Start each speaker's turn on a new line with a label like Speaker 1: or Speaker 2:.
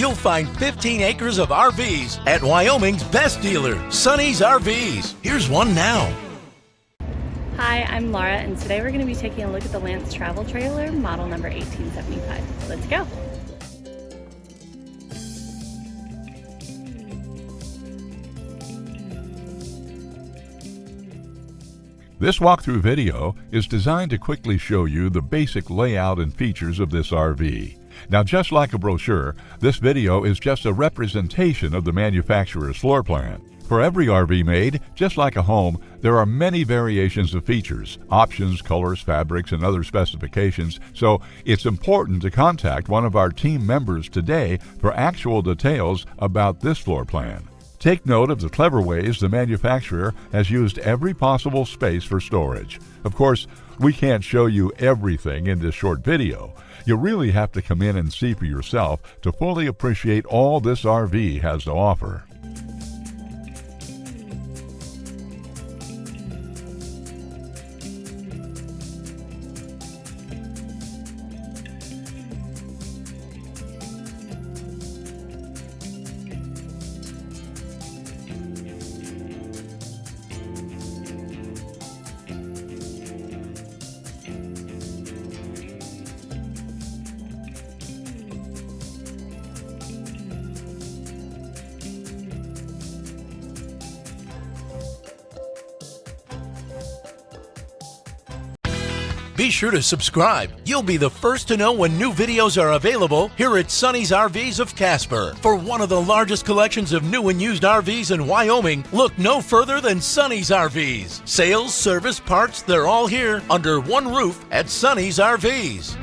Speaker 1: you'll find 15 acres of RVs at Wyoming's best dealer, Sonny's RVs. Here's one now.
Speaker 2: Hi, I'm Laura, and today we're going to be taking a look at the Lance travel trailer, model number 1875. Let's go.
Speaker 3: This walkthrough video is designed to quickly show you the basic layout and features of this RV. Now, just like a brochure, this video is just a representation of the manufacturer's floor plan. For every RV made, just like a home, there are many variations of features, options, colors, fabrics, and other specifications, so it's important to contact one of our team members today for actual details about this floor plan. Take note of the clever ways the manufacturer has used every possible space for storage. Of course, we can't show you everything in this short video. You really have to come in and see for yourself to fully appreciate all this RV has to offer.
Speaker 1: Be sure to subscribe. You'll be the first to know when new videos are available here at Sonny's RVs of Casper. For one of the largest collections of new and used RVs in Wyoming, look no further than Sonny's RVs. Sales, service, parts, they're all here under one roof at Sonny's RVs.